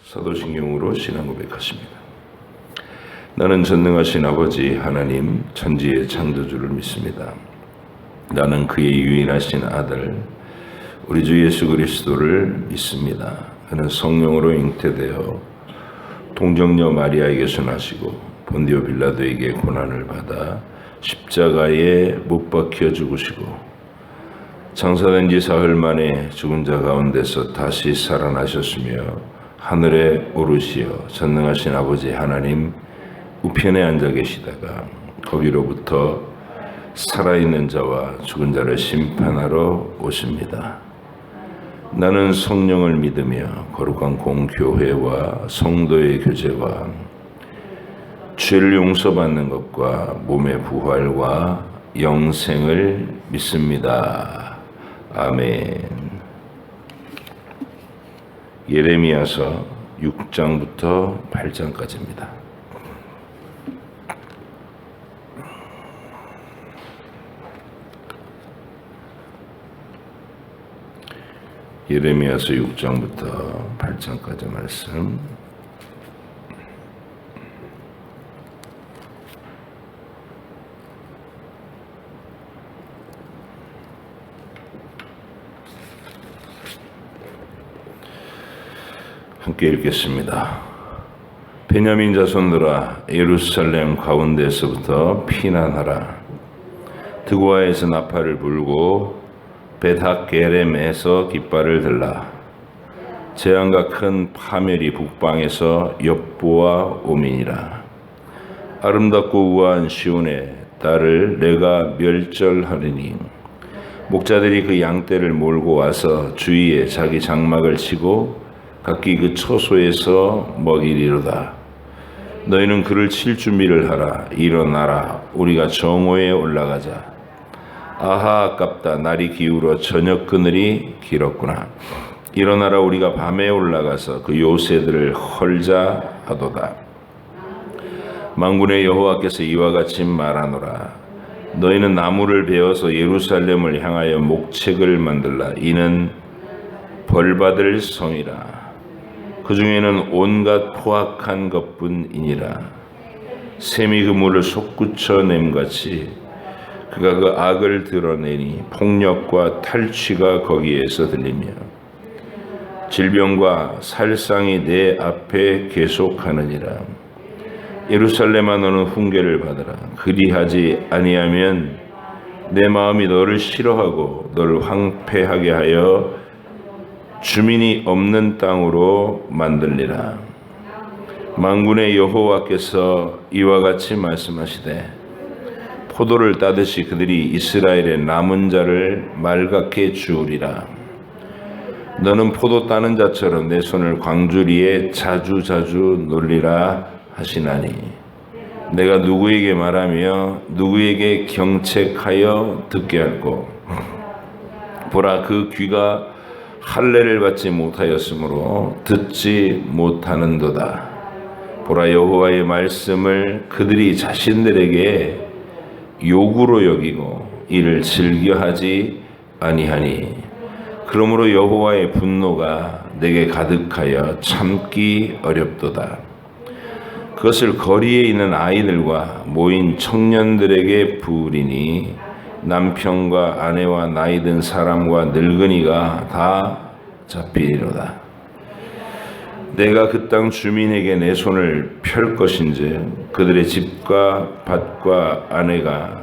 사도신경으로 신앙 고백하십니다. 나는 전능하신 아버지 하나님 천지의 창조주를 믿습니다. 나는 그의 유일하신 아들 우리 주 예수 그리스도를 믿습니다. 그는 성령으로 잉태되어 동정녀 마리아에게서 나시고 본디오 빌라도에게 고난을 받아 십자가에 못 박혀 죽으시고 장사된 지 사흘 만에 죽은 자 가운데서 다시 살아나셨으며 하늘에 오르시어 전능하신 아버지 하나님 우편에 앉아 계시다가 거기로부터 살아있는 자와 죽은 자를 심판하러 오십니다. 나는 성령을 믿으며 거룩한 공교회와 성도의 교제와 죄를 용서받는 것과 몸의 부활과 영생을 믿습니다. 아멘. 예레미야서 6장부터 8장까지입니다. 예레미야서 6장부터 8장까지 말씀. 함께 읽겠습니다. 베냐민 자손들아 예루살렘 가운데서부터 피난하라. 드고아에서 나팔을 불고 벳학게렘에서 깃발을 들라. 재앙과 큰 파멸이 북방에서 엽보와 오민이라. 아름답고 우아한 시온의 딸을 내가 멸절하리니 목자들이 그 양떼를 몰고 와서 주위에 자기 장막을 치고 각기 그 처소에서 먹이리로다. 너희는 그를 칠 준비를 하라. 일어나라. 우리가 정오에 올라가자. 아하 아깝다. 날이 기울어 저녁 그늘이 길었구나. 일어나라. 우리가 밤에 올라가서 그 요새들을 헐자 하도다. 만군의 여호와께서 이와 같이 말하노라. 너희는 나무를 베어서 예루살렘을 향하여 목책을 만들라. 이는 벌받을 성이라. 그 중에는 온갖 포악한 것뿐이니라. 샘이 그물을 솟구쳐 냄같이 그가 그 악을 드러내니 폭력과 탈취가 거기에서 들리며 질병과 살상이 내 앞에 계속하느니라. 예루살렘아 너는 훈계를 받으라. 그리하지 아니하면 내 마음이 너를 싫어하고 너를 황폐하게 하여 주민이 없는 땅으로 만들리라. 만군의 여호와께서 이와 같이 말씀하시되 포도를 따듯이 그들이 이스라엘의 남은 자를 말갛게 주우리라. 너는 포도 따는 자처럼 내 손을 광주리에 자주자주 놀리라 하시나니 내가 누구에게 말하며 누구에게 경책하여 듣게 할꼬. 보라 그 귀가 할례를 받지 못하였으므로 듣지 못하는도다. 보라 여호와의 말씀을 그들이 자신들에게 요구로 여기고 이를 즐겨하지 아니하니 그러므로 여호와의 분노가 내게 가득하여 참기 어렵도다. 그것을 거리에 있는 아이들과 모인 청년들에게 부으리니 남편과 아내와 나이든 사람과 늙은이가 다 잡히리로다. 내가 그 땅 주민에게 내 손을 펼 것인즉 그들의 집과 밭과 아내가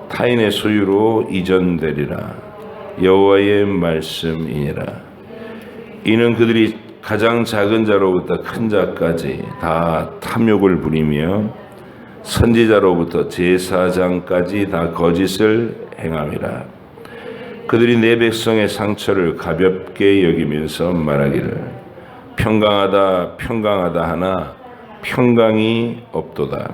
타인의 소유로 이전되리라. 여호와의 말씀이니라. 이는 그들이 가장 작은 자로부터 큰 자까지 다 탐욕을 부리며 선지자로부터 제사장까지 다 거짓을 행함이라. 그들이 내 백성의 상처를 가볍게 여기면서 말하기를 평강하다 평강하다 하나 평강이 없도다.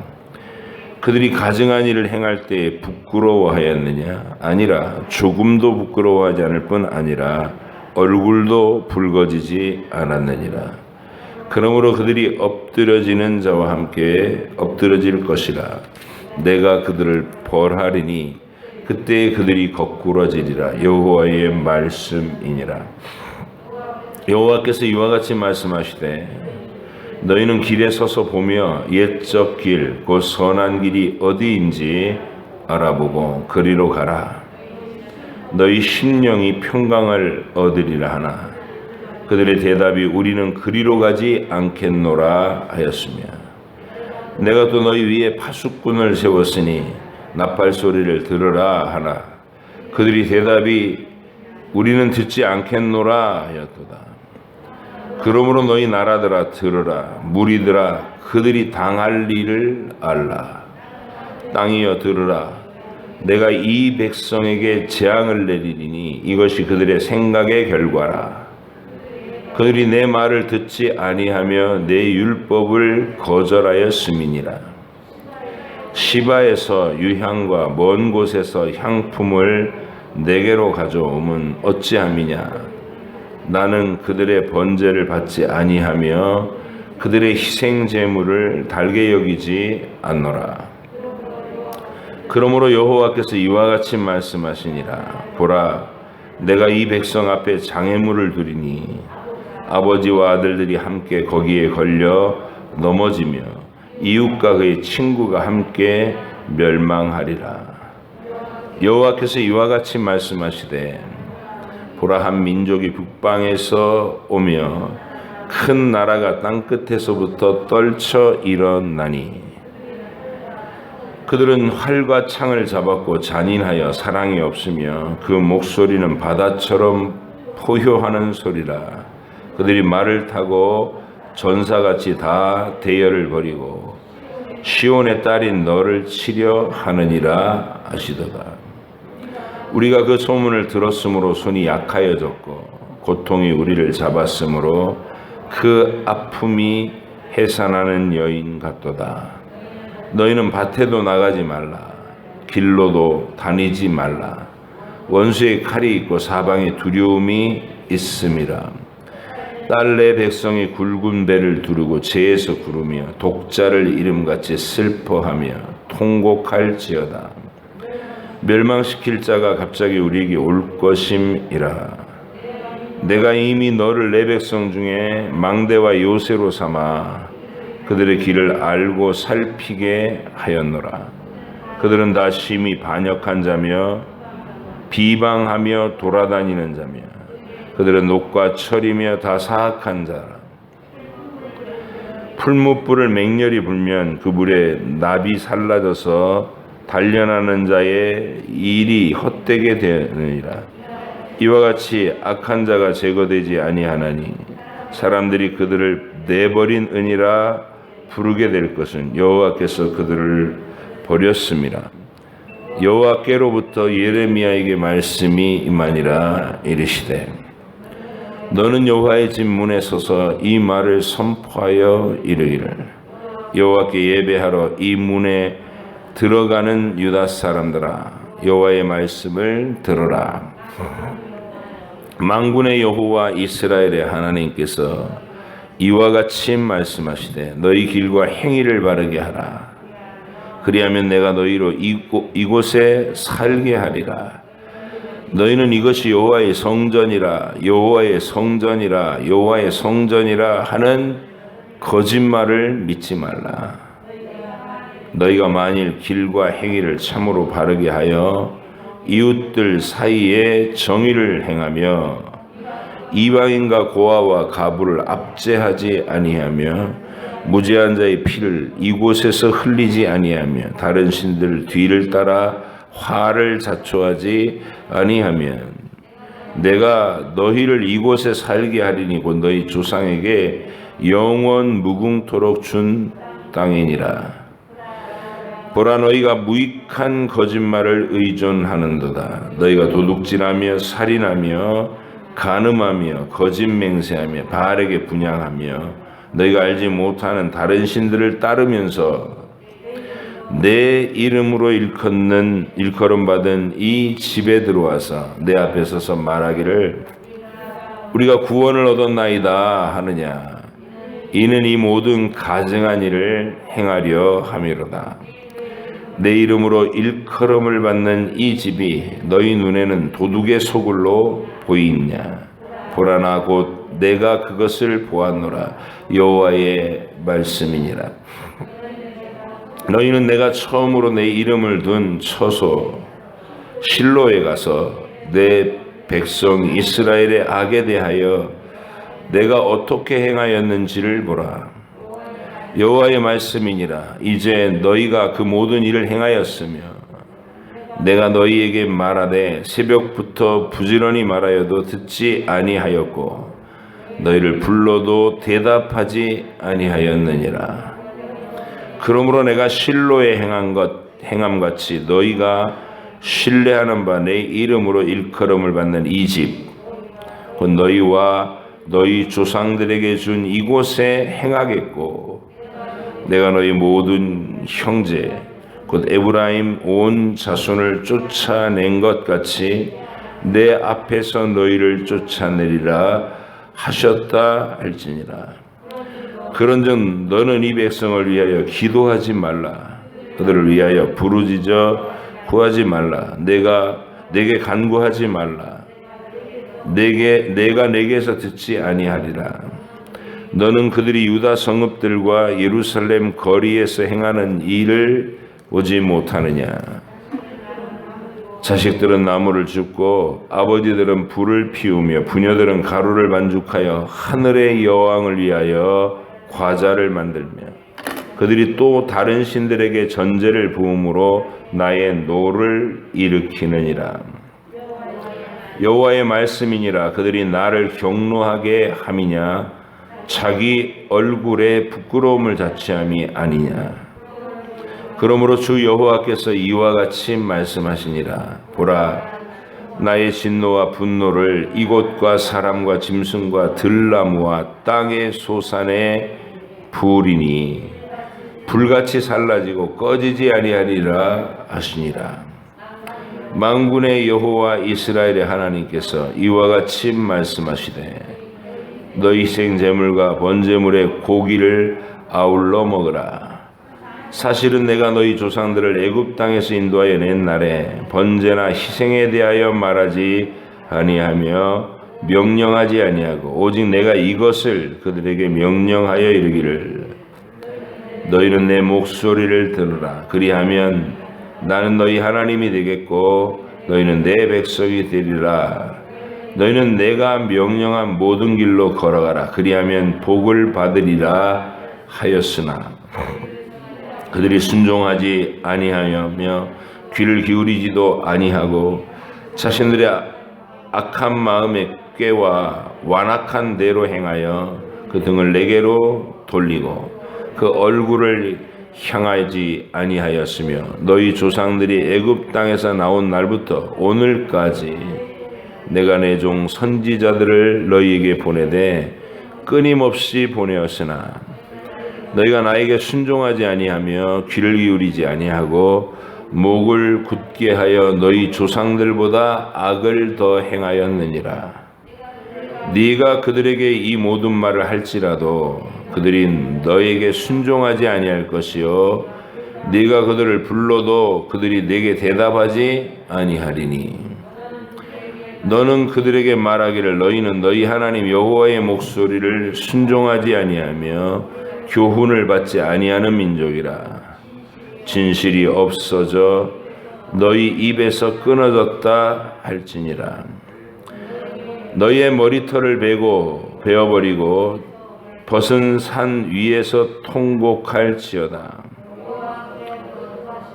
그들이 가증한 일을 행할 때에 부끄러워하였느냐? 아니라 조금도 부끄러워하지 않을 뿐 아니라 얼굴도 붉어지지 않았느니라. 그러므로 그들이 엎드려지는 자와 함께 엎드려질 것이라. 내가 그들을 벌하리니 그때 그들이 거꾸러지리라. 여호와의 말씀이니라. 여호와께서 이와 같이 말씀하시되 너희는 길에 서서 보며 옛적 길 곧 선한 길이 어디인지 알아보고 그리로 가라. 너희 심령이 평강을 얻으리라 하나 그들의 대답이 우리는 그리로 가지 않겠노라 하였으며 내가 또 너희 위에 파수꾼을 세웠으니 나팔 소리를 들으라 하나 그들이 대답이 우리는 듣지 않겠노라 하였도다. 그러므로 너희 나라들아 들으라. 무리들아 그들이 당할 일을 알라. 땅이여 들으라. 내가 이 백성에게 재앙을 내리리니 이것이 그들의 생각의 결과라. 그들이 내 말을 듣지 아니하며 내 율법을 거절하였음이니라. 시바에서 유향과 먼 곳에서 향품을 내게로 가져오면 어찌함이냐. 나는 그들의 번제를 받지 아니하며 그들의 희생 제물을 달게 여기지 않노라. 그러므로 여호와께서 이와 같이 말씀하시니라. 보라, 내가 이 백성 앞에 장애물을 두리니 아버지와 아들들이 함께 거기에 걸려 넘어지며 이웃과 그의 친구가 함께 멸망하리라. 여호와께서 이와 같이 말씀하시되 보라, 한 민족이 북방에서 오며 큰 나라가 땅끝에서부터 떨쳐 일어나니 그들은 활과 창을 잡았고 잔인하여 사랑이 없으며 그 목소리는 바다처럼 포효하는 소리라. 그들이 말을 타고 전사같이 다 대열을 벌이고 시온의 딸인 너를 치려 하느니라 하시도다. 우리가 그 소문을 들었으므로 손이 약하여졌고 고통이 우리를 잡았으므로 그 아픔이 해산하는 여인 같도다. 너희는 밭에도 나가지 말라. 길로도 다니지 말라. 원수의 칼이 있고 사방에 두려움이 있음이라. 딸 내 백성이 굵은 배를 두르고 재에서 구르며 독자를 이름같이 슬퍼하며 통곡할지어다. 멸망시킬 자가 갑자기 우리에게 올 것임이라. 내가 이미 너를 내 백성 중에 망대와 요새로 삼아 그들의 길을 알고 살피게 하였노라. 그들은 다 심히 반역한 자며 비방하며 돌아다니는 자며 그들은 녹과 철이며 다 사악한 자라. 풀무불을 맹렬히 불면 그 불에 납이 살라져서 단련하는 자의 일이 헛되게 되느니라. 이와 같이 악한 자가 제거되지 아니하나니 사람들이 그들을 내버린 은이라 부르게 될 것은 여호와께서 그들을 버렸음이라. 여호와께로부터 예레미야에게 말씀이 임하니라. 이르시되 너는 여호와의 집 문에 서서 이 말을 선포하여 이르기를 여호와께 예배하러 이 문에 들어가는 유다 사람들아, 여호와의 말씀을 들으라. 만군의 여호와 이스라엘의 하나님께서 이와 같이 말씀하시되 너희 길과 행위를 바르게 하라. 그리하면 내가 너희로 이곳에 살게 하리라. 너희는 이것이 여호와의 성전이라 여호와의 성전이라 여호와의 성전이라 하는 거짓말을 믿지 말라. 너희가 만일 길과 행위를 참으로 바르게 하여 이웃들 사이에 정의를 행하며 이방인과 고아와 가부를 압제하지 아니하며 무죄한 자의 피를 이곳에서 흘리지 아니하며 다른 신들 뒤를 따라 화를 자초하지 아니하면 내가 너희를 이곳에 살게 하리니 곧 너희 조상에게 영원 무궁토록 준 땅이니라. 보라, 너희가 무익한 거짓말을 의존하는도다. 너희가 도둑질하며 살인하며 간음하며 거짓 맹세하며 바알에게 분향하며 너희가 알지 못하는 다른 신들을 따르면서 내 이름으로 일컬음 받은 이 집에 들어와서 내 앞에 서서 말하기를 우리가 구원을 얻었나이다 하느냐. 이는 이 모든 가증한 일을 행하려 함이로다. 내 이름으로 일컬음을 받는 이 집이 너희 눈에는 도둑의 소굴로 보이냐. 보라, 나 곧 내가 그것을 보았노라. 여호와의 말씀이니라. 너희는 내가 처음으로 내 이름을 둔 처소 실로에 가서 내 백성 이스라엘의 악에 대하여 내가 어떻게 행하였는지를 보라. 여호와의 말씀이니라. 이제 너희가 그 모든 일을 행하였으며 내가 너희에게 말하되 새벽부터 부지런히 말하여도 듣지 아니하였고 너희를 불러도 대답하지 아니하였느니라. 그러므로 내가 실로에 행함같이 너희가 신뢰하는 바 내 이름으로 일컬음을 받는 이 집 곧 너희와 너희 조상들에게 준 이곳에 행하겠고 내가 너희 모든 형제 곧 에브라임 온 자손을 쫓아낸 것 같이 내 앞에서 너희를 쫓아내리라 하셨다 할지니라. 그런즉 너는 이 백성을 위하여 기도하지 말라. 그들을 위하여 부르짖어 구하지 말라. 내게 간구하지 말라. 내가 내게서 듣지 아니하리라. 너는 그들이 유다 성읍들과 예루살렘 거리에서 행하는 일을 보지 못하느냐. 자식들은 나무를 줍고 아버지들은 불을 피우며 부녀들은 가루를 반죽하여 하늘의 여왕을 위하여 과자를 만들며 그들이 또 다른 신들에게 전제를 부음으로 나의 노를 일으키느니라. 여호와의 말씀이니라. 그들이 나를 경노하게 함이냐 자기 얼굴에 부끄러움을 자취함이 아니냐. 그러므로 주 여호와께서 이와 같이 말씀하시니라. 보라, 나의 진노와 분노를 이곳과 사람과 짐승과 들나무와 땅의 소산에 부으리니 불같이 살라지고 꺼지지 아니하리라 하시니라. 만군의 여호와 이스라엘의 하나님께서 이와 같이 말씀하시되 너희 희생제물과 번제물의 고기를 아울러 먹으라. 사실은 내가 너희 조상들을 애굽 땅에서 인도하여 낸 날에 번제나 희생에 대하여 말하지 아니하며 명령하지 아니하고 오직 내가 이것을 그들에게 명령하여 이르기를 너희는 내 목소리를 들으라. 그리하면 나는 너희 하나님이 되겠고 너희는 내 백성이 되리라. 너희는 내가 명령한 모든 길로 걸어가라. 그리하면 복을 받으리라 하였으나 그들이 순종하지 아니하며 귀를 기울이지도 아니하고 자신들의 악한 마음에 꾀와 완악한 대로 행하여 그 등을 내게로 돌리고 그 얼굴을 향하지 아니하였으며 너희 조상들이 애굽 땅에서 나온 날부터 오늘까지 내가 내 종 선지자들을 너희에게 보내되 끊임없이 보내었으나 너희가 나에게 순종하지 아니하며 귀를 기울이지 아니하고 목을 굳게 하여 너희 조상들보다 악을 더 행하였느니라. 네가 그들에게 이 모든 말을 할지라도 그들이 너에게 순종하지 아니할 것이요 네가 그들을 불러도 그들이 내게 대답하지 아니하리니 너는 그들에게 말하기를 너희는 너희 하나님 여호와의 목소리를 순종하지 아니하며 교훈을 받지 아니하는 민족이라. 진실이 없어져 너희 입에서 끊어졌다 할지니라. 너희의 머리털을 베어버리고 벗은 산 위에서 통곡할지어다.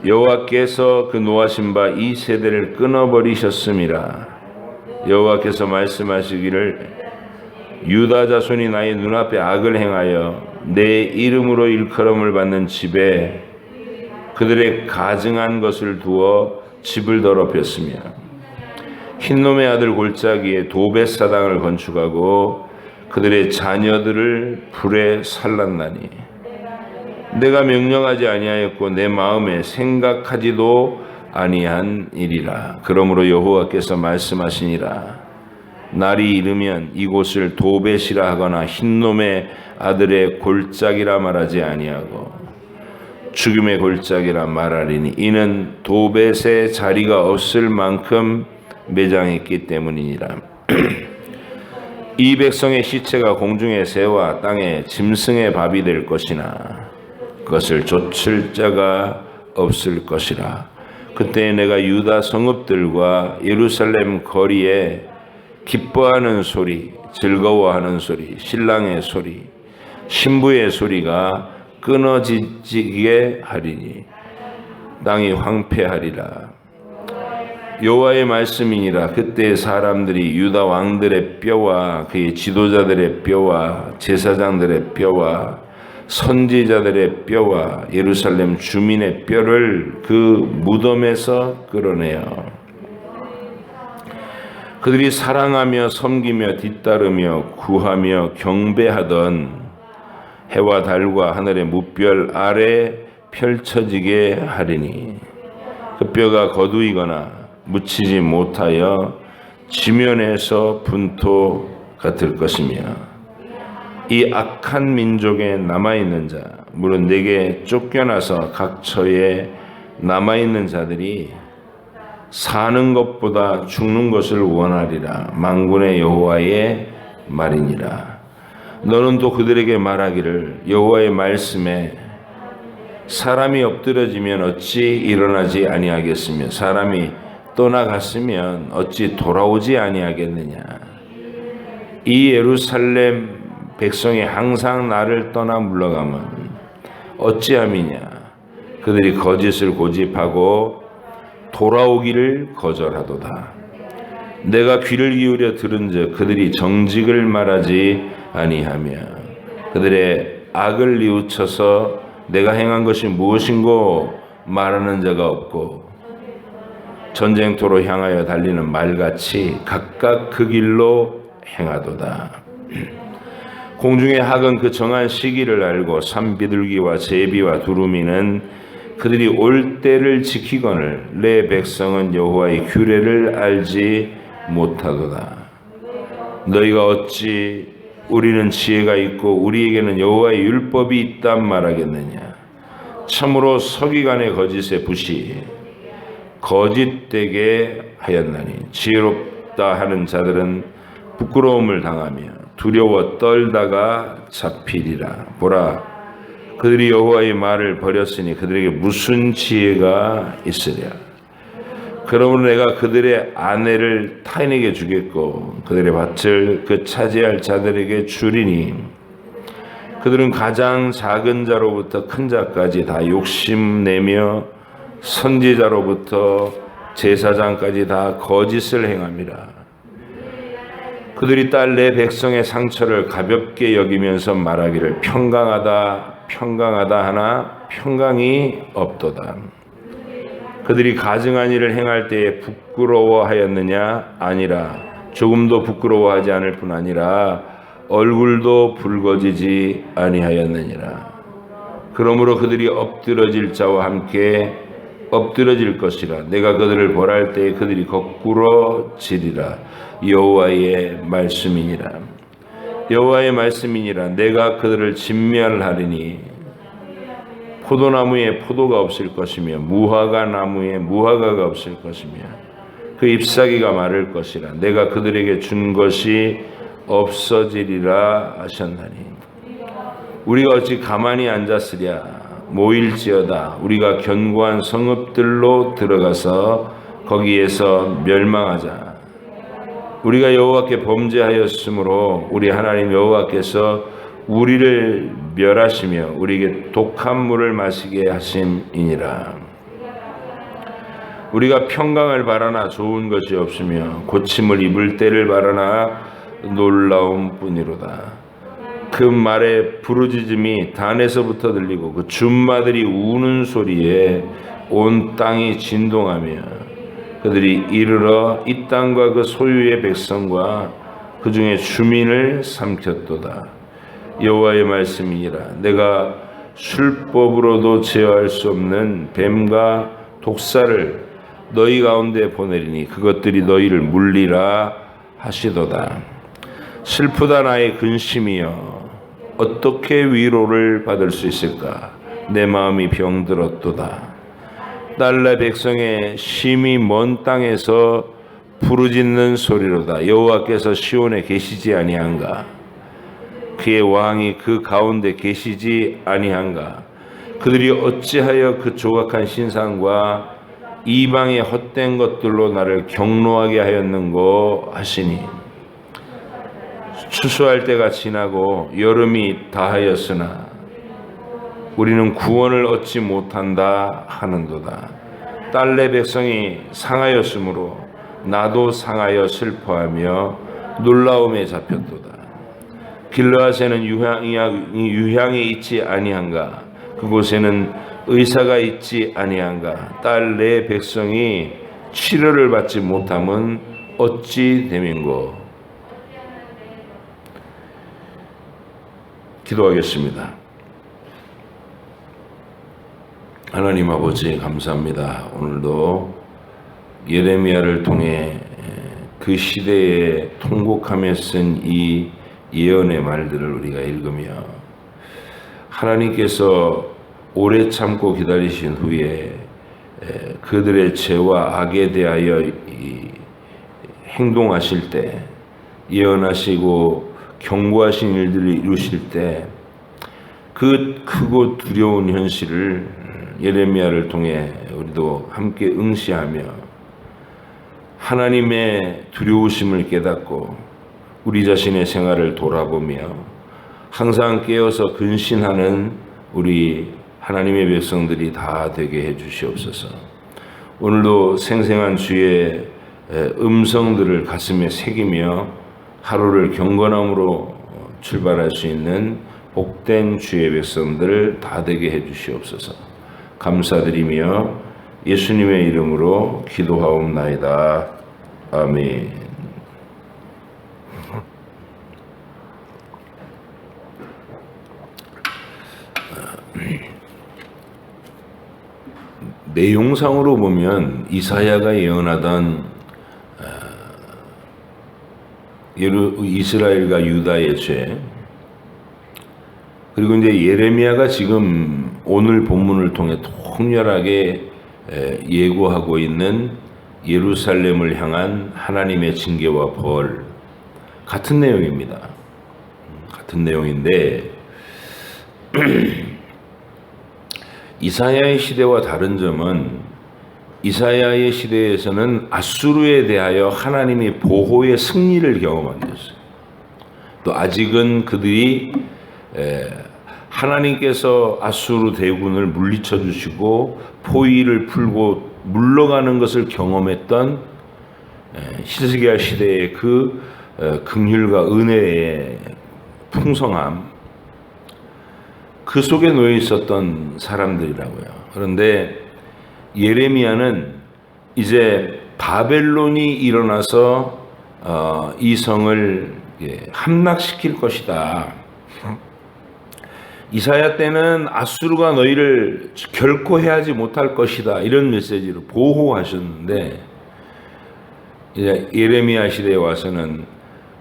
여호와께서 그 노하신 바 이 세대를 끊어버리셨음이라. 여호와께서 말씀하시기를 유다 자손이 나의 눈앞에 악을 행하여 내 이름으로 일컬음을 받는 집에 그들의 가증한 것을 두어 집을 더럽혔으며 흰놈의 아들 골짜기에 도벳사당을 건축하고 그들의 자녀들을 불에 살랐나니 내가 명령하지 아니하였고 내 마음에 생각하지도 아니한 일이라. 그러므로 여호와께서 말씀하시니라. 날이 이르면 이곳을 도벳이라 하거나 흰놈의 아들의 골짜기라 말하지 아니하고 죽음의 골짜기라 말하리니 이는 도벳의 자리가 없을 만큼 매장했기 때문이니라. 이 백성의 시체가 공중의 새와 땅의 짐승의 밥이 될 것이나 그것을 좇을 자가 없을 것이라. 그때 내가 유다 성읍들과 예루살렘 거리에 기뻐하는 소리, 즐거워하는 소리, 신랑의 소리, 신부의 소리가 끊어지게 하리니 땅이 황폐하리라. 여호와의 말씀이니라. 그때 사람들이 유다 왕들의 뼈와 그의 지도자들의 뼈와 제사장들의 뼈와 선지자들의 뼈와 예루살렘 주민의 뼈를 그 무덤에서 끌어내어 그들이 사랑하며 섬기며 뒤따르며 구하며 경배하던 해와 달과 하늘의 무별 아래 펼쳐지게 하리니 그 뼈가 거두이거나 묻히지 못하여 지면에서 분토 같을 것이며 이 악한 민족에 남아있는 자 물은 내게 쫓겨나서 각처에 남아있는 자들이 사는 것보다 죽는 것을 원하리라. 만군의 여호와의 말이니라. 너는 또 그들에게 말하기를 여호와의 말씀에 사람이 엎드러지면 어찌 일어나지 아니하겠으며 사람이 떠나갔으면 어찌 돌아오지 아니하겠느냐. 이 예루살렘 백성이 항상 나를 떠나 물러가면 어찌함이냐. 그들이 거짓을 고집하고 돌아오기를 거절하도다. 내가 귀를 기울여 들은즉 그들이 정직을 말하지 아니하며 그들의 악을 뉘우쳐서 내가 행한 것이 무엇인고 말하는 자가 없고 전쟁터로 향하여 달리는 말같이 각각 그 길로 행하도다. 공중의 학은 그 정한 시기를 알고 산비둘기와 제비와 두루미는 그들이 올 때를 지키거늘 내 백성은 여호와의 규례를 알지 못하도다. 너희가 어찌 우리는 지혜가 있고 우리에게는 여호와의 율법이 있단 말하겠느냐. 참으로 서기관의 거짓의 붓이 거짓되게 하였나니 지혜롭다 하는 자들은 부끄러움을 당하며 두려워 떨다가 잡히리라. 보라, 그들이 여호와의 말을 버렸으니 그들에게 무슨 지혜가 있으랴. 그러므로 내가 그들의 아내를 타인에게 주겠고 그들의 밭을 그 차지할 자들에게 주리니 그들은 가장 작은 자로부터 큰 자까지 다 욕심내며 선지자로부터 제사장까지 다 거짓을 행함이라. 그들이 딸 내 백성의 상처를 가볍게 여기면서 말하기를 평강하다 평강하다 하나 평강이 없도다. 그들이 가증한 일을 행할 때에 부끄러워하였느냐? 아니라 조금도 부끄러워하지 않을 뿐 아니라 얼굴도 붉어지지 아니하였느니라. 그러므로 그들이 엎드러질 자와 함께 엎드러질 것이라. 내가 그들을 벌할 때에 그들이 거꾸로 지리라. 여호와의 말씀이니라. 여호와의 말씀이니라. 내가 그들을 진멸하리니 포도나무에 포도가 없을 것이며 무화과 나무에 무화과가 없을 것이며 그 잎사귀가 마를 것이라. 내가 그들에게 준 것이 없어지리라 하셨나니 우리가 어찌 가만히 앉았으랴. 모일지어다. 우리가 견고한 성읍들로 들어가서 거기에서 멸망하자. 우리가 여호와께 범죄하였으므로 우리 하나님 여호와께서 우리를 멸하시며 우리에게 독한 물을 마시게 하심이니라. 우리가 평강을 바라나 좋은 것이 없으며 고침을 입을 때를 바라나 놀라움 뿐이로다. 그 말의 부르짖음이 단에서부터 들리고 그 줌마들이 우는 소리에 온 땅이 진동하며 그들이 이르러 이 땅과 그 소유의 백성과 그 중에 주민을 삼켰도다. 여호와의 말씀이니라. 내가 술법으로도 제어할 수 없는 뱀과 독사를 너희 가운데 보내리니 그것들이 너희를 물리라 하시도다. 슬프다 나의 근심이여 어떻게 위로를 받을 수 있을까. 내 마음이 병들었도다. 딸 내 백성의 심히 먼 땅에서 부르짖는 소리로다. 여호와께서 시온에 계시지 아니한가? 그의 왕이 그 가운데 계시지 아니한가? 그들이 어찌하여 그 조각한 신상과 이방의 헛된 것들로 나를 경노하게 하였는고 하시니, 추수할 때가 지나고 여름이 다하였으나 우리는 구원을 얻지 못한다 하는도다. 딸내 백성이 상하였으므로 나도 상하여 슬퍼하며 놀라움에 잡혔도다. 길르앗에는 유향이 있지 아니한가? 그곳에는 의사가 있지 아니한가? 딸 내 백성이 치료를 받지 못함은 어찌 됨인고? 기도하겠습니다. 하나님 아버지 감사합니다. 오늘도 예레미야를 통해 그 시대에 통곡하며 쓴 이 예언의 말들을 우리가 읽으며 하나님께서 오래 참고 기다리신 후에 그들의 죄와 악에 대하여 행동하실 때, 예언하시고 경고하신 일들을 이루실 때 그 크고 두려운 현실을 예레미야를 통해 우리도 함께 응시하며 하나님의 두려우심을 깨닫고 우리 자신의 생활을 돌아보며 항상 깨어서 근신하는 우리 하나님의 백성들이 다 되게 해 주시옵소서. 오늘도 생생한 주의 음성들을 가슴에 새기며 하루를 경건함으로 출발할 수 있는 복된 주의 백성들 다 되게 해 주시옵소서. 감사드리며 예수님의 이름으로 기도하옵나이다. 아멘. 내용상으로 보면 이사야가 예언하던 이스라엘과 유다의 죄, 그리고 이제 예레미야가 지금 오늘 본문을 통해 통렬하게 예고하고 있는 예루살렘을 향한 하나님의 징계와 벌, 같은 내용입니다. 같은 내용인데 이사야의 시대와 다른 점은 이사야의 시대에서는 아수르에 대하여 하나님이 보호의 승리를 경험하게 됐어요. 또 아직은 그들이 하나님께서 아수르 대군을 물리쳐 주시고 포위를 풀고 물러가는 것을 경험했던 히스기야 시대의 그 긍휼과 은혜의 풍성함, 그 속에 놓여 있었던 사람들이라고요. 그런데 예레미야는 이제 바벨론이 일어나서 이 성을 함락시킬 것이다. 이사야 때는 아수르가 너희를 결코 해하지 못할 것이다, 이런 메시지로 보호하셨는데 이제 예레미야 시대에 와서는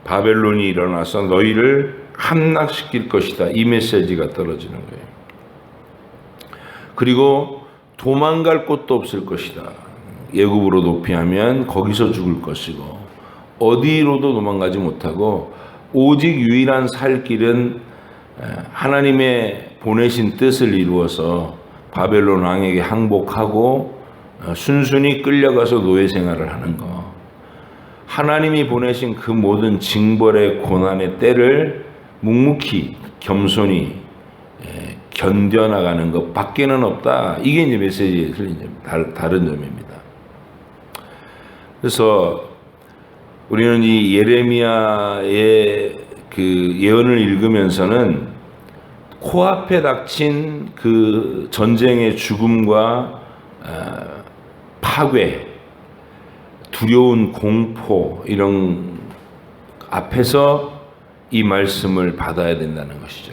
바벨론이 일어나서 너희를 함락시킬 것이다, 이 메시지가 떨어지는 거예요. 그리고 도망갈 곳도 없을 것이다. 애굽으로 도피하면 거기서 죽을 것이고 어디로도 도망가지 못하고 오직 유일한 살 길은 하나님의 보내신 뜻을 이루어서 바벨론 왕에게 항복하고 순순히 끌려가서 노예 생활을 하는 것, 하나님이 보내신 그 모든 징벌의 고난의 때를 묵묵히 겸손히 견뎌나가는 것 밖에는 없다. 이게 이제 메시지의 틀린 점, 다른 점입니다. 그래서 우리는 이 예레미야의 그 예언을 읽으면서는 코앞에 닥친 그 전쟁의 죽음과 파괴, 두려운 공포, 이런 앞에서 이 말씀을 받아야 된다는 것이죠.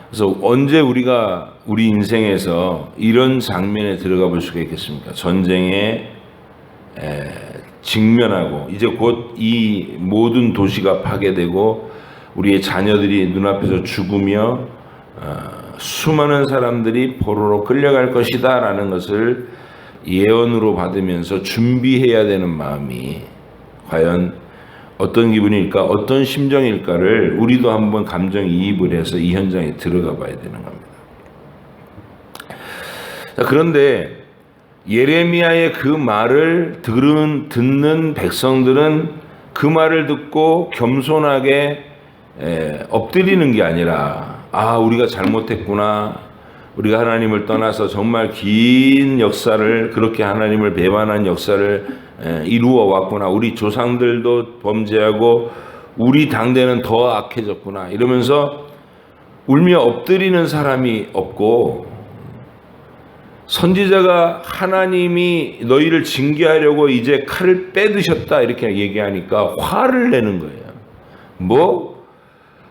그래서 언제 우리가 우리 인생에서 이런 장면에 들어가 볼 수가 있겠습니까? 전쟁에 직면하고 이제 곧 이 모든 도시가 파괴되고 우리의 자녀들이 눈앞에서 죽으며 수많은 사람들이 포로로 끌려갈 것이다 라는 것을 예언으로 받으면서 준비해야 되는 마음이 과연 어떤 기분일까, 어떤 심정일까를 우리도 한번 감정이입을 해서 이 현장에 들어가 봐야 되는 겁니다. 자, 그런데 예레미야의 그 말을 듣는 백성들은 그 말을 듣고 겸손하게 엎드리는 게 아니라, 우리가 잘못했구나, 우리가 하나님을 떠나서 정말 긴 역사를, 그렇게 하나님을 배반한 역사를 이루어 왔구나, 우리 조상들도 범죄하고 우리 당대는 더 악해졌구나, 이러면서 울며 엎드리는 사람이 없고, 선지자가 하나님이 너희를 징계하려고 이제 칼을 빼드셨다 이렇게 얘기하니까 화를 내는 거예요. 뭐?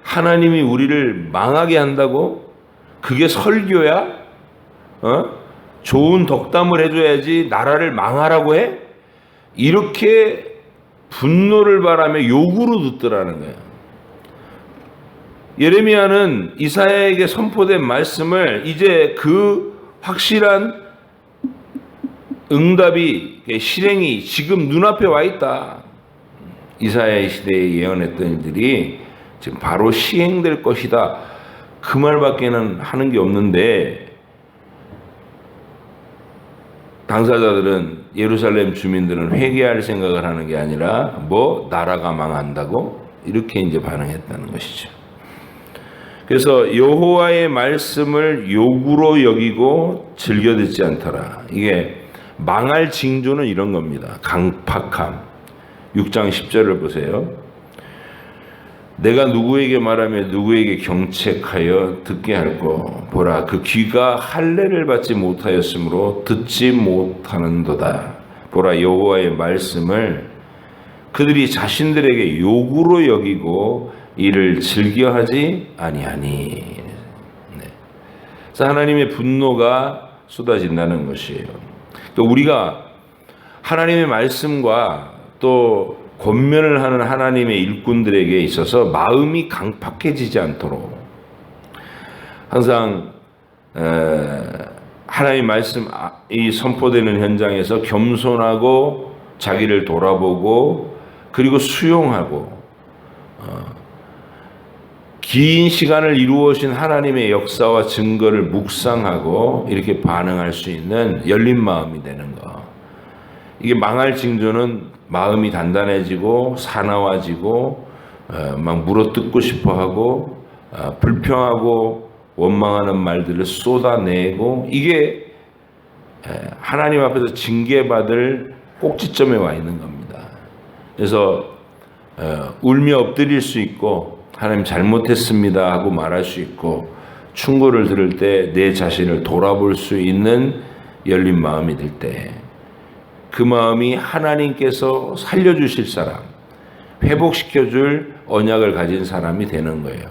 하나님이 우리를 망하게 한다고? 그게 설교야? 좋은 덕담을 해줘야지 나라를 망하라고 해? 이렇게 분노를 바라며 욕으로 듣더라는 거예요. 예레미야는 이사야에게 선포된 말씀을 이제 그 확실한 응답이, 실행이 지금 눈앞에 와 있다. 이사야의 시대에 예언했던 일들이 지금 바로 시행될 것이다. 그 말밖에는 하는 게 없는데, 당사자들은, 예루살렘 주민들은 회개할 생각을 하는 게 아니라 나라가 망한다고? 이렇게 이제 반응했다는 것이죠. 그래서 여호와의 말씀을 욕으로 여기고 즐겨 듣지 않더라. 이게 망할 징조는 이런 겁니다. 강팍함. 6장 10절을 보세요. 내가 누구에게 말하며 누구에게 경책하여 듣게 할꼬. 보라, 그 귀가 할례를 받지 못하였으므로 듣지 못하는도다. 보라, 여호와의 말씀을 그들이 자신들에게 욕으로 여기고 이를 즐겨하지 아니하니. 그래서 하나님의 분노가 쏟아진다는 것이에요. 또 우리가 하나님의 말씀과 또 권면을 하는 하나님의 일꾼들에게 있어서 마음이 강팍해지지 않도록 항상 하나님의 말씀이 선포되는 현장에서 겸손하고 자기를 돌아보고 그리고 수용하고 긴 시간을 이루어진 하나님의 역사와 증거를 묵상하고 이렇게 반응할 수 있는 열린 마음이 되는 것. 이게 망할 징조는 마음이 단단해지고 사나워지고 막 물어뜯고 싶어하고 불평하고 원망하는 말들을 쏟아내고, 이게 하나님 앞에서 징계받을 꼭지점에 와 있는 겁니다. 그래서 울며 엎드릴 수 있고 하나님 잘못했습니다 하고 말할 수 있고, 충고를 들을 때 내 자신을 돌아볼 수 있는 열린 마음이 들 때 그 마음이 하나님께서 살려주실 사람, 회복시켜줄 언약을 가진 사람이 되는 거예요.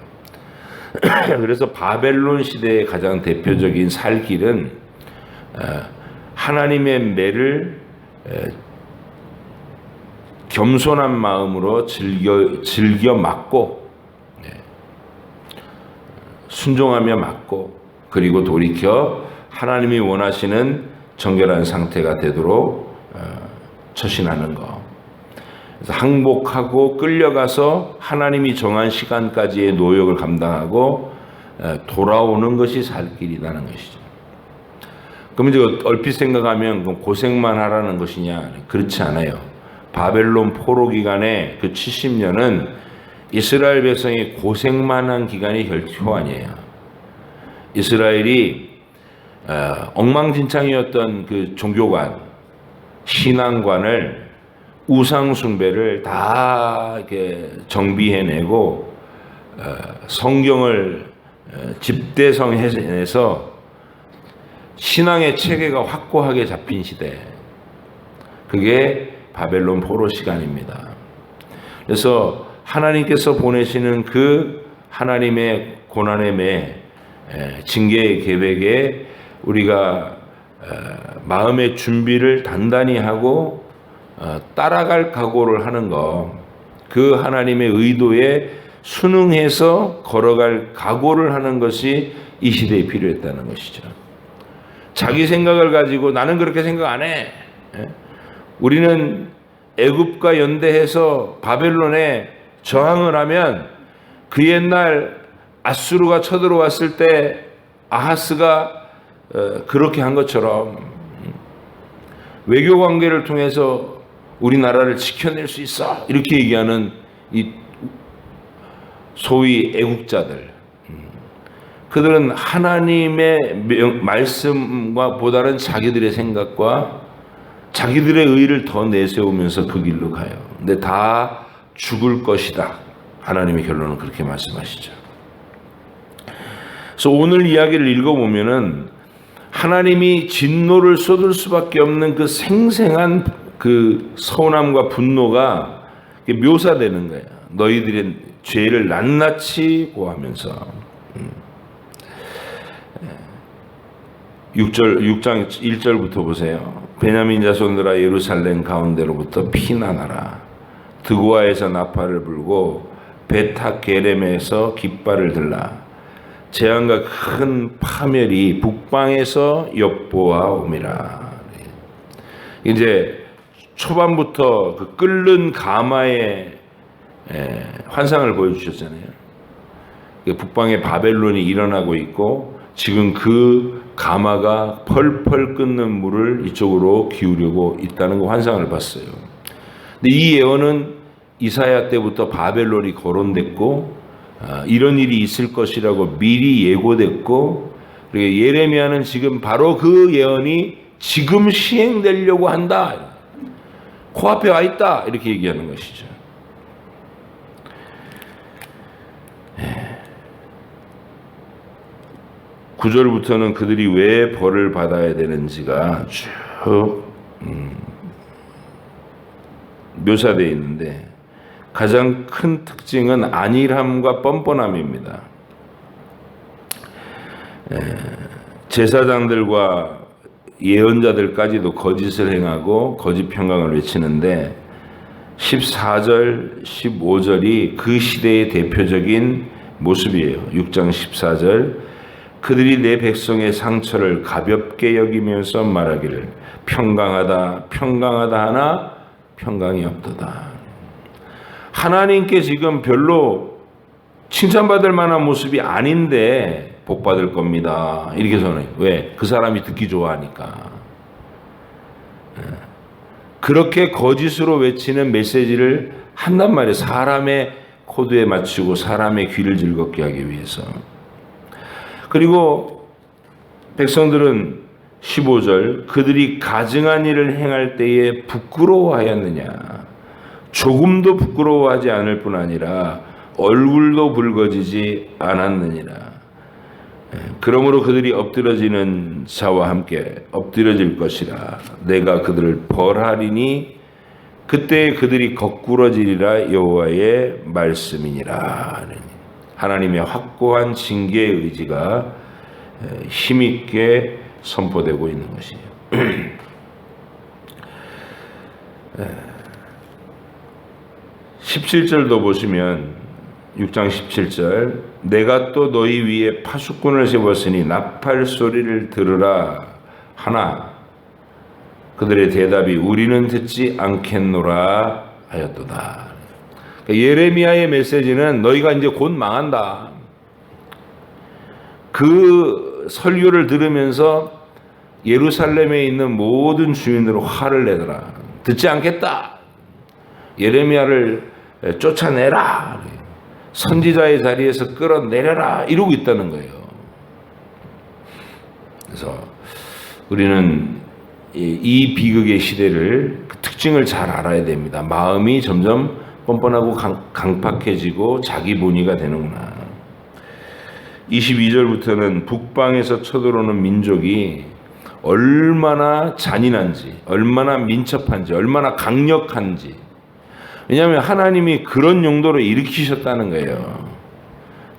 그래서 바벨론 시대의 가장 대표적인 살 길은 하나님의 매를 겸손한 마음으로 즐겨 맞고, 순종하며 맞고, 그리고 돌이켜 하나님이 원하시는 정결한 상태가 되도록 처신하는 것. 그래서 항복하고 끌려가서 하나님이 정한 시간까지의 노역을 감당하고 돌아오는 것이 살 길이라는 것이죠. 그럼 이제 얼핏 생각하면 고생만 하라는 것이냐? 그렇지 않아요. 바벨론 포로 기간에 그 70년은 이스라엘 백성이 고생만 한 기간이 결코 아니에요. 이스라엘이 엉망진창이었던 그 종교관, 신앙관을, 우상숭배를 다 이렇게 정비해내고 성경을 집대성해서 신앙의 체계가 확고하게 잡힌 시대, 그게 바벨론 포로 시간입니다. 그래서 하나님께서 보내시는 그 하나님의 고난의 매, 징계의 계획에 우리가 마음의 준비를 단단히 하고 따라갈 각오를 하는 것, 그 하나님의 의도에 순응해서 걸어갈 각오를 하는 것이 이 시대에 필요했다는 것이죠. 자기 생각을 가지고 나는 그렇게 생각 안 해. 우리는 애굽과 연대해서 바벨론에 저항을 하면 그 옛날 아수르가 쳐들어왔을 때 아하스가 그렇게 한 것처럼 외교 관계를 통해서 우리나라를 지켜낼 수 있어. 이렇게 얘기하는 이 소위 애국자들. 그들은 하나님의 말씀과 보다는 자기들의 생각과 자기들의 의의를 더 내세우면서 그 길로 가요. 근데 다 죽을 것이다. 하나님의 결론은 그렇게 말씀하시죠. 그래서 오늘 이야기를 읽어보면은 하나님이 진노를 쏟을 수밖에 없는 그 생생한 그 서운함과 분노가 묘사되는 거예요. 너희들의 죄를 낱낱이 고하면서 6장 1절부터 보세요. 베냐민 자손들아 예루살렘 가운데로부터 피난하라. 드고아에서 나팔을 불고 베타게렘에서 깃발을 들라. 재앙과 큰 파멸이 북방에서 엿보아오미라. 이제 초반부터 그 끓는 가마의 환상을 보여주셨잖아요. 북방에 바벨론이 일어나고 있고 지금 그 가마가 펄펄 끓는 물을 이쪽으로 기울이고 있다는 그 환상을 봤어요. 근데 이 예언은 이사야 때부터 바벨론이 거론됐고 이런 일이 있을 것이라고 미리 예고됐고, 그리고 예레미야는 지금 바로 그 예언이 지금 시행되려고 한다. 코앞에 와 있다. 이렇게 얘기하는 것이죠. 9절부터는 그들이 왜 벌을 받아야 되는지가 쭉 묘사되어 있는데 가장 큰 특징은 안일함과 뻔뻔함입니다. 제사장들과 예언자들까지도 거짓을 행하고 거짓 평강을 외치는데 14절, 15절이 그 시대의 대표적인 모습이에요. 6장 14절 그들이 내 백성의 상처를 가볍게 여기면서 말하기를 평강하다 평강하다 하나 평강이 없도다. 하나님께 지금 별로 칭찬받을 만한 모습이 아닌데 복 받을 겁니다. 이렇게 선언해요. 왜? 그 사람이 듣기 좋아하니까. 그렇게 거짓으로 외치는 메시지를 한단 말이에요. 사람의 코드에 맞추고 사람의 귀를 즐겁게 하기 위해서. 그리고 백성들은 15절 그들이 가증한 일을 행할 때에 부끄러워하였느냐. 조금도 부끄러워하지 않을 뿐 아니라 얼굴도 붉어지지 않았느니라. 그러므로 그들이 엎드러지는 자와 함께 엎드러질 것이라. 내가 그들을 벌하리니 그때 그들이 거꾸러지리라. 여호와의 말씀이니라. 하나님의 확고한 징계의 의지가 힘있게 선포되고 있는 것이에요. 17절도 보시면 6장 17절 내가 또 너희 위에 파수꾼을 세웠으니 나팔 소리를 들으라 하나 그들의 대답이 우리는 듣지 않겠노라 하였도다. 예레미야의 메시지는 너희가 이제 곧 망한다. 그 설교를 들으면서 예루살렘에 있는 모든 주민으로 화를 내더라. 듣지 않겠다. 예레미야를 쫓아내라. 선지자의 자리에서 끌어내려라. 이러고 있다는 거예요. 그래서 우리는 이 비극의 시대를 그 특징을 잘 알아야 됩니다. 마음이 점점 뻔뻔하고 강팍해지고 자기 본위가 되는구나. 22절부터는 북방에서 쳐들어오는 민족이 얼마나 잔인한지, 얼마나 민첩한지, 얼마나 강력한지. 왜냐하면 하나님이 그런 용도로 일으키셨다는 거예요.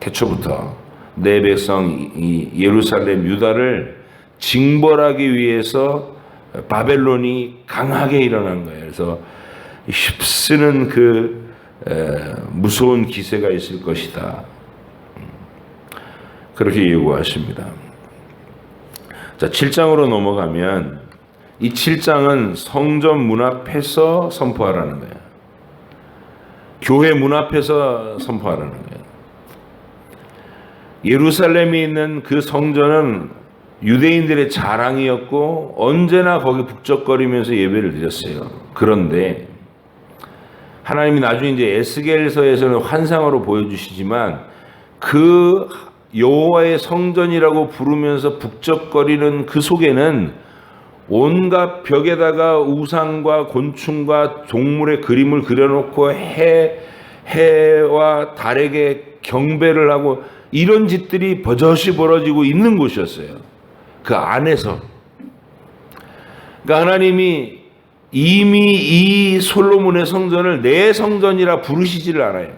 태초부터 내 백성 이 예루살렘 유다를 징벌하기 위해서 바벨론이 강하게 일어난 거예요. 그래서 휩쓰는 그 무서운 기세가 있을 것이다. 그렇게 예고하십니다. 자, 7장으로 넘어가면 이 7장은 성전 문 앞에서 선포하라는 거예요. 교회 문 앞에서 선포하라는 거예요. 예루살렘에 있는 그 성전은 유대인들의 자랑이었고 언제나 거기 북적거리면서 예배를 드렸어요. 그런데 하나님이 나중에 이제 에스겔서에서는 환상으로 보여주시지만 그 여호와의 성전이라고 부르면서 북적거리는 그 속에는 온갖 벽에다가 우상과 곤충과 동물의 그림을 그려놓고 해와 달에게 경배를 하고 이런 짓들이 버젓이 벌어지고 있는 곳이었어요. 그 안에서. 그러니까 하나님이 이미 이 솔로몬의 성전을 내 성전이라 부르시지를 않아요.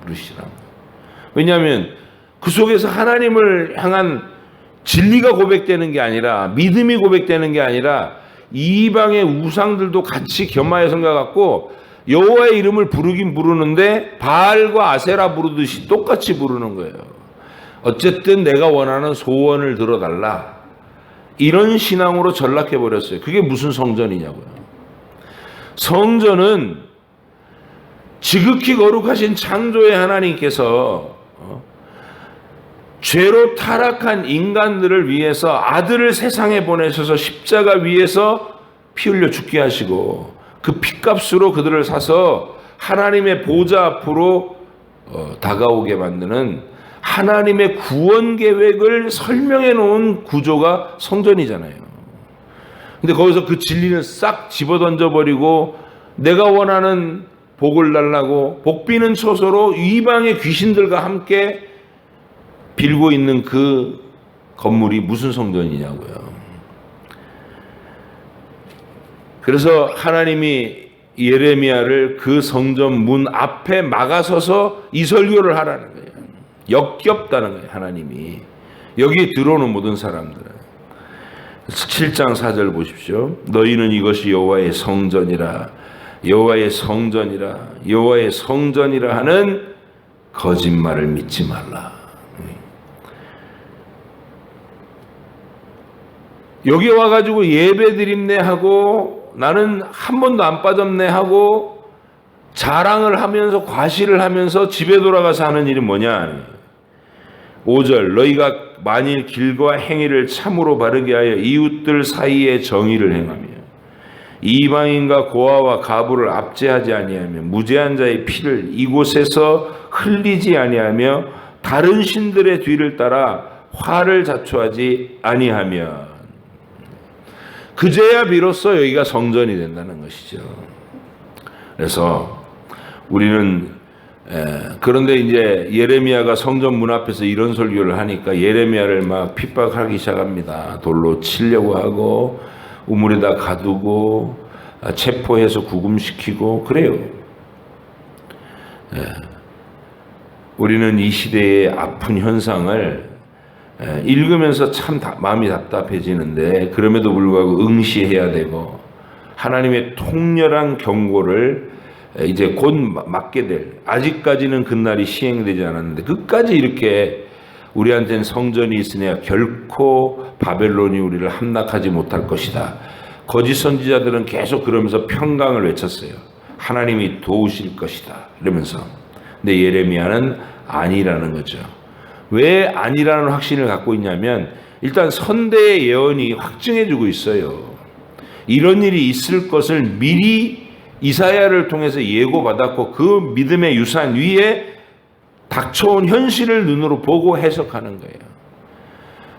부르시라. 왜냐하면 그 속에서 하나님을 향한 진리가 고백되는 게 아니라 믿음이 고백되는 게 아니라 이방의 우상들도 같이 겸하여 생각하고 여호와의 이름을 부르긴 부르는데 바알과 아세라 부르듯이 똑같이 부르는 거예요. 어쨌든 내가 원하는 소원을 들어달라. 이런 신앙으로 전락해버렸어요. 그게 무슨 성전이냐고요. 성전은 지극히 거룩하신 창조의 하나님께서 죄로 타락한 인간들을 위해서 아들을 세상에 보내셔서 십자가 위에서 피 흘려 죽게 하시고 그 피값으로 그들을 사서 하나님의 보좌 앞으로 다가오게 만드는 하나님의 구원 계획을 설명해 놓은 구조가 성전이잖아요. 근데 거기서 그 진리를 싹 집어던져 버리고 내가 원하는 복을 달라고 복비는 초소로 이방의 귀신들과 함께 빌고 있는 그 건물이 무슨 성전이냐고요. 그래서 하나님이 예레미야를 그 성전 문 앞에 막아서서 이 설교를 하라는 거예요. 역겹다는 거예요. 하나님이 여기 들어오는 모든 사람들은. 7장 4절 보십시오. 너희는 이것이 여호와의 성전이라 여호와의 성전이라 여호와의 성전이라 하는 거짓말을 믿지 말라. 여기 와가지고 예배 드립네 하고 나는 한 번도 안 빠졌네 하고 자랑을 하면서 과시를 하면서 집에 돌아가서 하는 일이 뭐냐. 5절 너희가 만일 길과 행위를 참으로 바르게 하여 이웃들 사이에 정의를 행하며 이방인과 고아와 가부를 압제하지 아니하며 무죄한 자의 피를 이곳에서 흘리지 아니하며 다른 신들의 뒤를 따라 화를 자초하지 아니하면 그제야 비로소 여기가 성전이 된다는 것이죠. 그래서 우리는 그런데 이제 예레미야가 성전 문 앞에서 이런 설교를 하니까 예레미야를 막 핍박하기 시작합니다. 돌로 치려고 하고 우물에다 가두고 체포해서 구금시키고 그래요. 우리는 이 시대의 아픈 현상을 읽으면서 참 마음이 답답해지는데 그럼에도 불구하고 응시해야 되고 하나님의 통렬한 경고를 이제 곧 맞게 될 아직까지는 그날이 시행되지 않았는데 끝까지 이렇게 우리한테는 성전이 있으냐 결코 바벨론이 우리를 함락하지 못할 것이다. 거짓 선지자들은 계속 그러면서 평강을 외쳤어요. 하나님이 도우실 것이다 이러면서. 근데 예레미야는 아니라는 거죠. 왜 아니라는 확신을 갖고 있냐면 일단 선대의 예언이 확증해주고 있어요. 이런 일이 있을 것을 미리 이사야를 통해서 예고받았고 그 믿음의 유산 위에 닥쳐온 현실을 눈으로 보고 해석하는 거예요.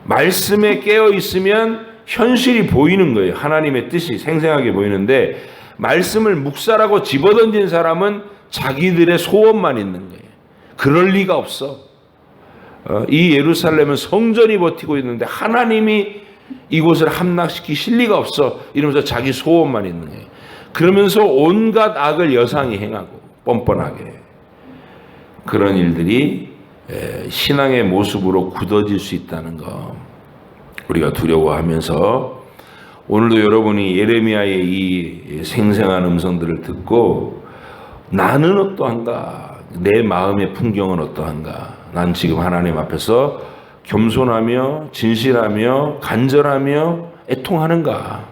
말씀에 깨어 있으면 현실이 보이는 거예요. 하나님의 뜻이 생생하게 보이는데 말씀을 묵살하고 집어던진 사람은 자기들의 소원만 있는 거예요. 그럴 리가 없어. 이 예루살렘은 성전이 버티고 있는데 하나님이 이곳을 함락시키실 리가 없어 이러면서 자기 소원만 있는 거예요. 그러면서 온갖 악을 여상히 행하고 뻔뻔하게 그런 일들이 신앙의 모습으로 굳어질 수 있다는 거 우리가 두려워하면서 오늘도 여러분이 예레미야의 이 생생한 음성들을 듣고 나는 어떠한가? 내 마음의 풍경은 어떠한가? 난 지금 하나님 앞에서 겸손하며 진실하며 간절하며 애통하는가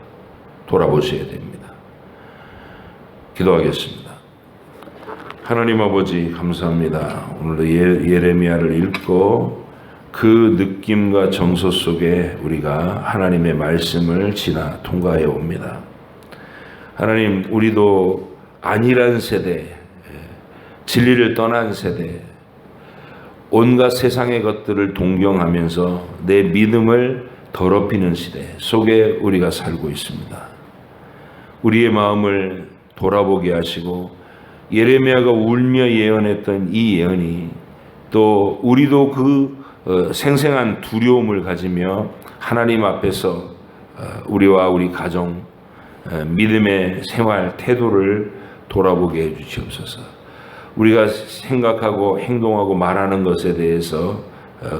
돌아보셔야 됩니다. 기도하겠습니다. 하나님 아버지 감사합니다. 오늘도 예레미야를 읽고 그 느낌과 정서 속에 우리가 하나님의 말씀을 지나 통과해 옵니다. 하나님, 우리도 안일한 세대, 진리를 떠난 세대, 온갖 세상의 것들을 동경하면서 내 믿음을 더럽히는 시대 속에 우리가 살고 있습니다. 우리의 마음을 돌아보게 하시고 예레미야가 울며 예언했던 이 예언이 또 우리도 그 생생한 두려움을 가지며 하나님 앞에서 우리와 우리 가정, 믿음의 생활 태도를 돌아보게 해주시옵소서. 우리가 생각하고 행동하고 말하는 것에 대해서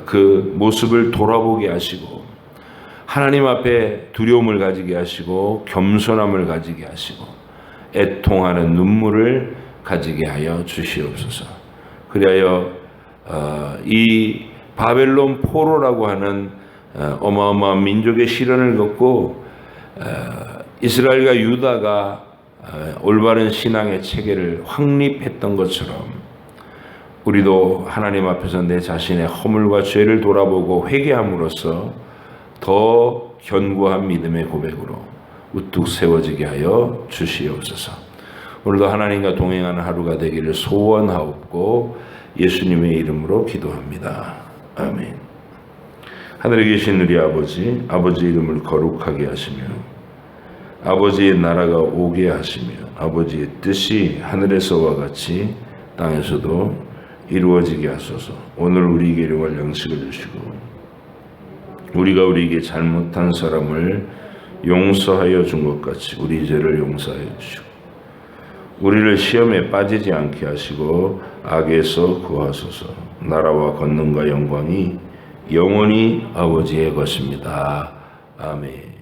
그 모습을 돌아보게 하시고 하나님 앞에 두려움을 가지게 하시고 겸손함을 가지게 하시고 애통하는 눈물을 가지게 하여 주시옵소서. 그리하여 이 바벨론 포로라고 하는 어마어마한 민족의 시련을 겪고 이스라엘과 유다가 올바른 신앙의 체계를 확립했던 것처럼 우리도 하나님 앞에서 내 자신의 허물과 죄를 돌아보고 회개함으로써 더 견고한 믿음의 고백으로 우뚝 세워지게 하여 주시옵소서. 오늘도 하나님과 동행하는 하루가 되기를 소원하옵고 예수님의 이름으로 기도합니다. 아멘. 하늘에 계신 우리 아버지, 아버지 이름을 거룩하게 하시며 아버지의 나라가 오게 하시며 아버지의 뜻이 하늘에서와 같이 땅에서도 이루어지게 하소서. 오늘 우리에게 일용할 양식을 주시고 우리가 우리에게 잘못한 사람을 용서하여 준 것 같이 우리 죄를 용서하여 주시고 우리를 시험에 빠지지 않게 하시고 악에서 구하소서. 나라와 권능과 영광이 영원히 아버지의 것입니다. 아멘.